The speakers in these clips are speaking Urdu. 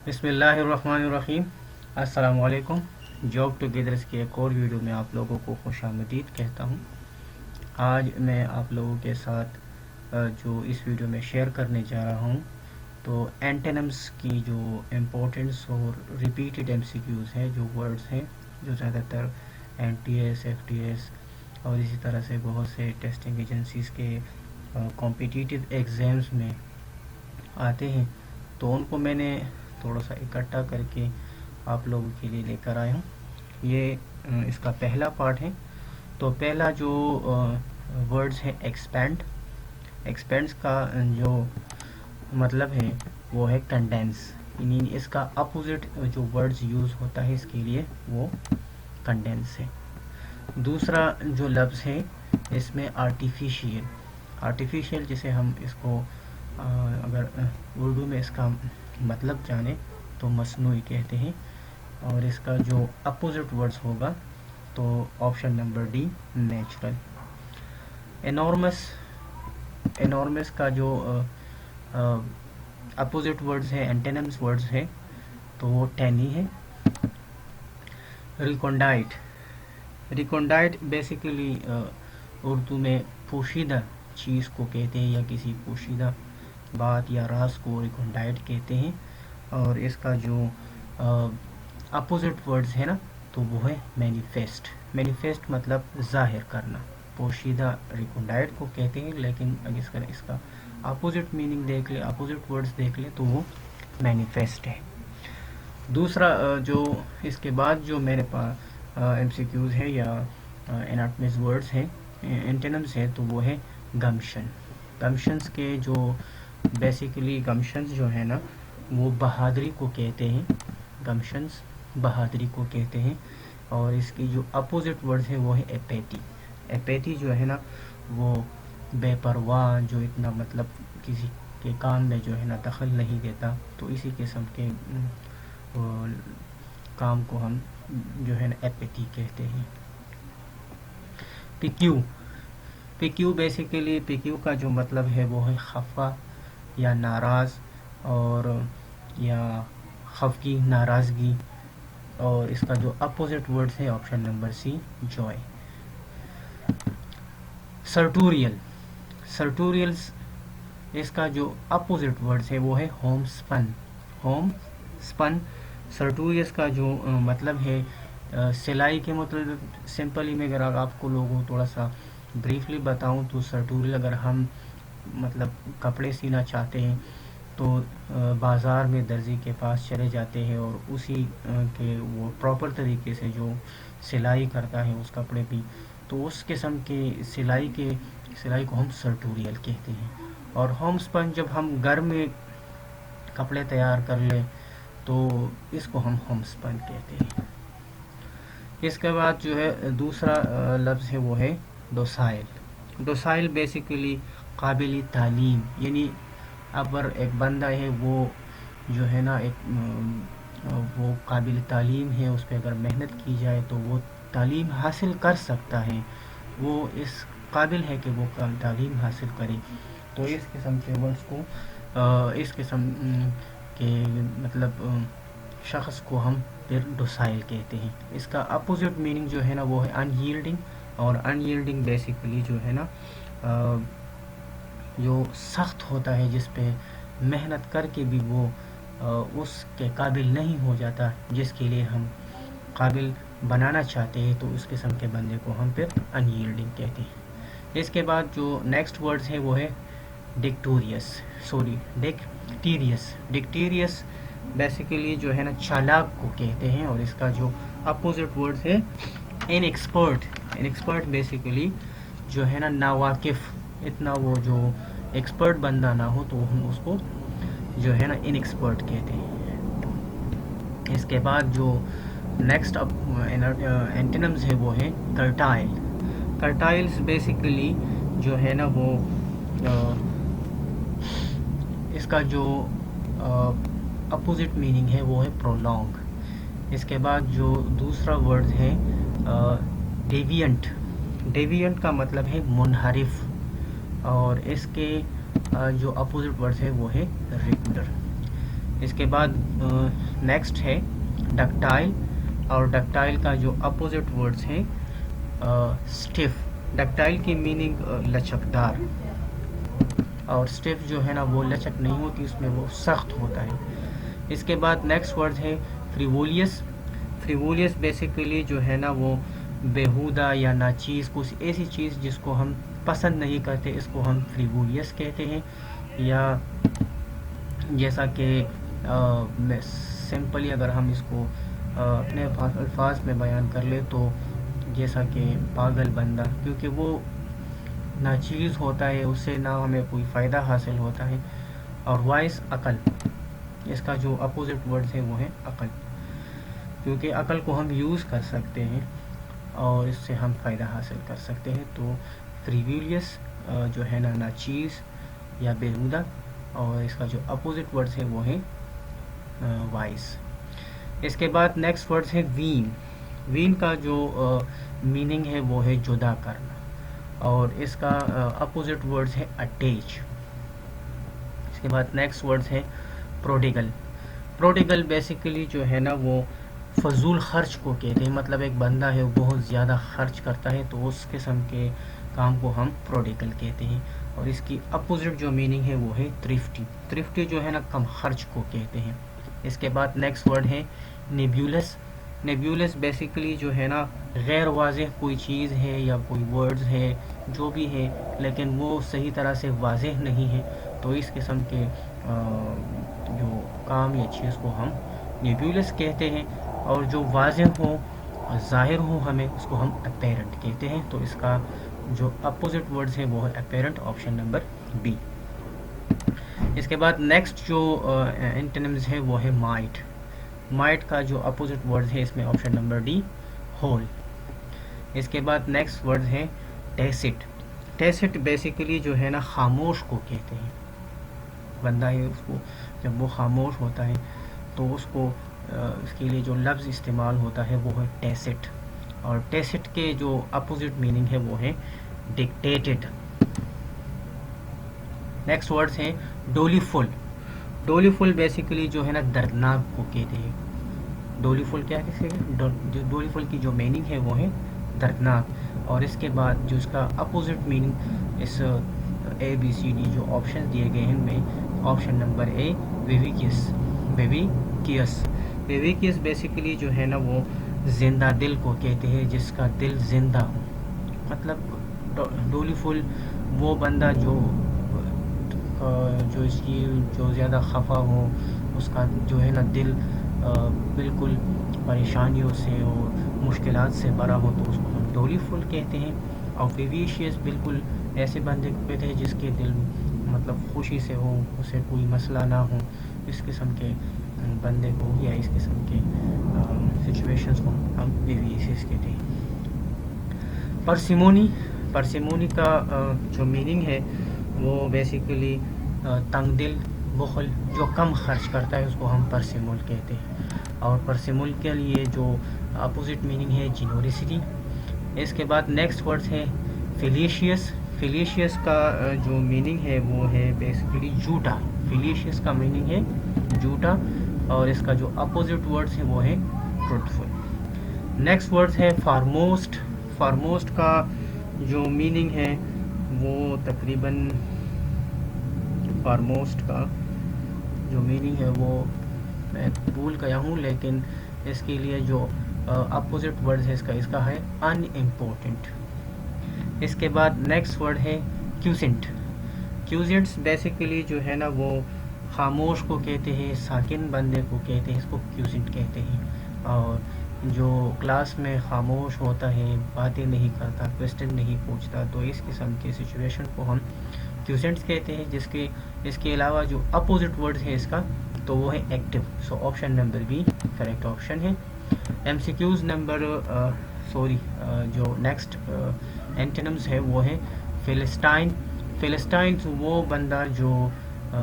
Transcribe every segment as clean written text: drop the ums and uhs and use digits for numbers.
بسم اللہ الرحمن الرحیم. السلام علیکم. جاب ٹوگیدرس کی ایک اور ویڈیو میں آپ لوگوں کو خوش آمدید کہتا ہوں. آج میں آپ لوگوں کے ساتھ جو اس ویڈیو میں شیئر کرنے جا رہا ہوں تو اینٹینمز کی جو امپورٹنس اور ریپیٹڈ ایم سی کیوز ہیں، جو ورڈز ہیں جو زیادہ تر N T S, F T S اور اسی طرح سے بہت سے ٹیسٹنگ ایجنسیز کے کمپٹیٹیو ایگزامز میں آتے ہیں، تو ان کو میں نے تھوڑا سا اکٹھا کر کے آپ لوگوں کے لیے لے کر آیا ہوں. یہ اس کا پہلا پارٹ ہے. تو پہلا جو ورڈز ہے ایکسپینڈ. ایکسپینڈس کا جو مطلب ہے وہ ہے کنڈینس، یعنی اس کا اپوزٹ جو ورڈز یوز ہوتا ہے اس کے لیے وہ کنڈینس ہے. دوسرا جو لفظ ہے اس میں آرٹیفیشیل. آرٹیفیشیل جسے ہم اس کو اگر اردو میں اس کا مطلب جانے تو مصنوعی کہتے ہیں، اور اس کا جو اپوزٹ ورڈز ہوگا تو option number D natural. Enormous. Enormous کا جو اپوزٹ ورڈز ہے، اینٹینمس ورڈز ہے تو وہ ٹینی ہے. ریکونڈائٹ. ریکونڈائٹ بیسیکلی اردو میں پوشیدہ چیز کو کہتے ہیں، یا کسی پوشیدہ بات یا راز کو ریکونڈائٹ کہتے ہیں، اور اس کا جو اپوزٹ ورڈز ہے نا تو وہ ہے مینیفیسٹ. مینیفیسٹ مطلب ظاہر کرنا. پوشیدہ ریکونڈائٹ کو کہتے ہیں، لیکن اگر اس کا اپوزٹ میننگ دیکھ لے، اپوزٹ ورڈز دیکھ لے تو وہ مینیفیسٹ ہے. دوسرا جو اس کے بعد جو میرے پاس ایم سی کیوز ہے یا اناٹمیز ورڈز ہیں، اینٹینمز ہے، تو وہ ہے گمشن. گمشنز کے جو بیسیکلی گمشنز جو ہے نا وہ بہادری کو کہتے ہیں. گمشنز بہادری کو کہتے ہیں، اور اس کی جو اپوزٹ ورڈز ہے وہ ہے اپیتی. اپیتی جو ہے نا وہ بے پرواہ، جو اتنا مطلب کسی کے کام میں جو ہے نا دخل نہیں دیتا، تو اسی قسم کے کام کو ہم جو ہے نا اپیتی کہتے ہیں. پیکیو. پیکیو بیسیکلی پیکیو کا جو مطلب ہے وہ ہے خفا یا ناراض، اور یا خفگی، ناراضگی، اور اس کا جو اپوزٹ ورڈ ہے آپشن نمبر سی جوائے. سرٹوریل. سرٹوریلز اس کا جو اپوزٹ ورڈ ہے وہ ہے ہوم سپن. ہوم سپن. سرٹوریلز کا جو مطلب ہے سلائی کے مطلب سمپلی میں اگر آپ کو لوگوں تھوڑا سا بریفلی بتاؤں تو سرٹوریل اگر ہم مطلب کپڑے سینا چاہتے ہیں تو بازار میں درزی کے پاس چلے جاتے ہیں، اور اسی کے وہ پراپر طریقے سے جو سلائی کرتا ہے اس کپڑے بھی، تو اس قسم کی سلائی کو ہم سرٹوریل کہتے ہیں. اور ہوم سپن جب ہم گھر میں کپڑے تیار کر لیں تو اس کو ہم ہوم سپن کہتے ہیں. اس کے بعد جو ہے دوسرا لفظ ہے وہ ہے ڈوسائل. ڈوسائل بیسیکلی قابل تعلیم، یعنی اگر ایک بندہ ہے وہ جو ہے نا ایک وہ قابل تعلیم ہے، اس پہ اگر محنت کی جائے تو وہ تعلیم حاصل کر سکتا ہے، وہ اس قابل ہے کہ وہ تعلیم حاصل کرے. تو اس قسم کے ورڈز کو اس قسم کے مطلب شخص کو ہم پھر ڈوسائل کہتے ہیں. اس کا اپوزٹ میننگ جو ہے نا وہ ہے ان ییلڈنگ، اور ان ییلڈنگ بیسیکلی جو ہے نا جو سخت ہوتا ہے، جس پہ محنت کر کے بھی وہ اس کے قابل نہیں ہو جاتا جس کے لیے ہم قابل بنانا چاہتے ہیں، تو اس قسم کے بندے کو ہم پھر ان ییلڈنگ کہتے ہیں. اس کے بعد جو نیکسٹ ورڈز ہے وہ ہے ڈکٹیریس. ڈکٹیریس بیسیکلی جو ہے نا چالاک کو کہتے ہیں، اور اس کا جو اپوزٹ ورڈ ہے ان ایکسپرٹ. ان ایکسپرٹ بیسیکلی جو ہے نا ناواقف، اتنا وہ جو ایکسپرٹ بندہ نہ ہو تو ہم اس کو جو ہے نا ان ایکسپرٹ کہتے ہیں. اس کے بعد جو نیکسٹ اینٹینمز ہے وہ ہے کرٹائل. کرٹائلز بیسیکلی جو ہے نا وہ اس کا جو اپوزٹ میننگ ہے وہ ہے پرولونگ. اس کے بعد جو دوسرا ورڈ ہے ڈیوینٹ. ڈیوینٹ کا مطلب ہے منحرف، اور اس کے جو اپوزٹ ورڈ ہے وہ ہے ریگولر. اس کے بعد نیکسٹ ہے ڈکٹائل، اور ڈکٹائل کا جو اپوزٹ ورڈز ہیں اسٹیف. ڈکٹائل کی میننگ لچکدار، اور اسٹیف جو ہے نا وہ لچک نہیں ہوتی، اس میں وہ سخت ہوتا ہے. اس کے بعد نیکسٹ ورڈ ہے فریولیس. فریولیس بیسیکلی جو ہے نا وہ بیہودہ یا ناچیز، کچھ ایسی چیز جس کو ہم پسند نہیں کرتے اس کو ہم فریولیس کہتے ہیں. یا جیسا کہ سمپلی اگر ہم اس کو اپنے الفاظ میں بیان کر لیں تو جیسا کہ پاگل بندہ، کیونکہ وہ ناچیز ہوتا ہے، اس سے نہ ہمیں کوئی فائدہ حاصل ہوتا ہے. اور وائس عقل، اس کا جو اپوزٹ ورڈ ہے وہ ہے عقل، کیونکہ عقل کو ہم یوز کر سکتے ہیں اور اس سے ہم فائدہ حاصل کر سکتے ہیں. تو فریولیس جو ہے نا ناچیز یا بیہودہ، اور اس کا جو اپوزٹ ورڈ ہے وہ ہے وائس. اس کے بعد نیکسٹ ورڈ ہے وین. وین کا جو میننگ ہے وہ ہے جدا کرنا، اور اس کا اپوزٹ ورڈ ہے اٹیچ. اس کے بعد نیکسٹ ورڈ ہے پروڈیگل. پروڈیگل بیسیکلی جو ہے نا وہ فضول خرچ کو کہتے ہیں، مطلب ایک بندہ ہے وہ بہت زیادہ خرچ کرتا ہے تو اس قسم کے کام کو ہم پروڈیگل کہتے ہیں. اور اس کی اپوزٹ جو میننگ ہے وہ ہے تھرفٹی. تھرفٹی جو ہے نا کم خرچ کو کہتے ہیں. اس کے بعد نیکسٹ ورڈ ہے نیبیولس. نیبیولس بیسیکلی جو ہے نا غیر واضح کوئی چیز ہے یا کوئی ورڈز ہے جو بھی ہے، لیکن وہ صحیح طرح سے واضح نہیں ہے، تو اس قسم کے جو کام یا چیز کو ہم نیبیولس کہتے ہیں. اور جو واضح ہو، ظاہر ہو ہمیں، اس کو ہم اپیرنٹ کہتے ہیں. تو اس کا جو اپوزٹ ورڈز ہیں وہ ہے اپیرنٹ، آپشن نمبر بی. اس کے بعد نیکسٹ جو اینٹونیمز ہے وہ ہے مائٹ. مائٹ کا جو اپوزٹ ورڈ ہے اس میں آپشن نمبر ڈی ہول. اس کے بعد نیکسٹ ورڈ ہے ٹیسٹ. ٹیسٹ بیسیکلی جو ہے نا خاموش کو کہتے ہیں. بندہ ہے اس کو جب وہ خاموش ہوتا ہے تو اس کو اس کے لیے جو لفظ استعمال ہوتا ہے وہ ہے ٹیسٹ. اور ٹیسٹ کے جو اپوزٹ میننگ ہے وہ ہے ڈکٹیٹڈ. نیکسٹ ورڈز ہیں ڈولی فل. ڈولی فل بیسیکلی جو ہے نا دردناک کو کہتے ہیں. ڈولی فل کیا کہتے ہیں؟ ڈولی فل کی جو میننگ ہے وہ ہے دردناک. اور اس کے بعد جو اس کا اپوزٹ میننگ، اس اے بی سی ڈی جو آپشن دیے گئے ہیں ان میں آپشن نمبر اے ویویکیس. ویویکیس ویویکیس بیسیکلی جو ہے نا وہ زندہ دل کو کہتے ہیں، جس کا دل زندہ ہو. مطلب ڈولی فل وہ بندہ جو اس کی جو زیادہ خفا ہو، اس کا جو ہے نا دل بالکل پریشانیوں سے اور مشکلات سے بھرا ہو تو اس کو ہم ڈولی فل کہتے ہیں. اور ویویشیس بالکل ایسے بندے کو کہتے ہیں جس کے دل مطلب خوشی سے ہو، اسے کوئی مسئلہ نہ ہو، اس قسم کے بندے کو یا اس قسم کے سچویشنز کو ہم ویویشیس کہتے ہیں. پرسیمونی. پرسیمونی کا جو میننگ ہے وہ بیسیکلی تنگ دل، بخل، جو کم خرچ کرتا ہے اس کو ہم پرسیمول کہتے ہیں. اور پرسیمول کے لیے جو اپوزٹ میننگ ہے جینوریسٹی. اس کے بعد نیکسٹ ورڈ ہے فیلیشیس. فیلیشیس کا جو میننگ ہے وہ ہے بیسیکلی جھوٹا. فیلیشیس کا میننگ ہے جھوٹا، اور اس کا جو اپوزٹ ورڈ ہے وہ ہے ٹروتھفل. نیکسٹ ورڈ ہے فارموسٹ. فارموسٹ کا جو میننگ ہے وہ تقریباً فارموسٹ کا جو میننگ ہے وہ میں بھول گیا ہوں، لیکن اس کے لیے جو اپوزٹ ورڈ ہے اس کا ہے ان امپورٹنٹ. اس کے بعد نیکسٹ ورڈ ہے کیوسنٹ. کیوسنٹس بیسیکلی جو ہے نا وہ خاموش کو کہتے ہیں، ساکن بندے کو کہتے ہیں، اس کو کیوسنٹ کہتے ہیں. اور جو کلاس میں خاموش ہوتا ہے، باتیں نہیں کرتا، کوسچن نہیں پوچھتا، تو اس قسم کے سچویشن کو ہم کیوسنٹس کہتے ہیں. اس کے علاوہ جو اپوزٹ ورڈ ہے اس کا تو وہ ہے active. So option number B correct option ہے. ایم سی کیوز نمبر جو نیکسٹ اینٹونیمز ہے وہ ہے فلسطین. فلسطین وہ بندہ جو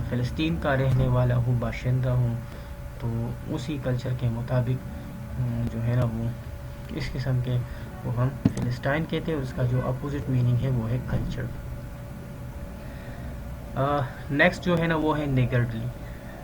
فلسطین کا رہنے والا ہو، باشندہ ہوں، تو اسی کلچر کے مطابق جو ہے نا وہ اس قسم کے وہ ہم فلسطین کہتے ہیں. اس کا جو اپوزٹ میننگ ہے وہ ہے کلچر. نیکسٹ جو ہے نا وہ ہے نیگرڈلی.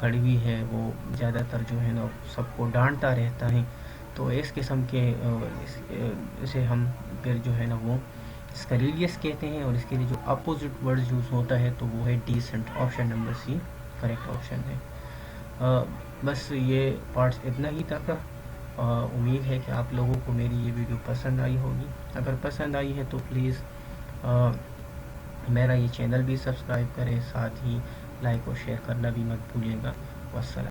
کڑوی ہے، وہ زیادہ تر جو ہے نا سب کو ڈانٹتا رہتا ہے، تو اس قسم کے اسے ہم پھر جو ہے نا وہ اسکریلیس کہتے ہیں، اور اس کے لیے جو اپوزٹ ورڈ یوز ہوتا ہے تو وہ ہے ڈیسنٹ. آپشن نمبر سی کریکٹ آپشن ہے. بس یہ پارٹس اتنا ہی تھا. امید ہے کہ آپ لوگوں کو میری یہ ویڈیو پسند آئی ہوگی. اگر پسند آئی ہے تو پلیز میرا یہ چینل بھی سبسکرائب کریں، ساتھ ہی لائک اور شیئر کرنا بھی مت بھولیے گا. والسلام.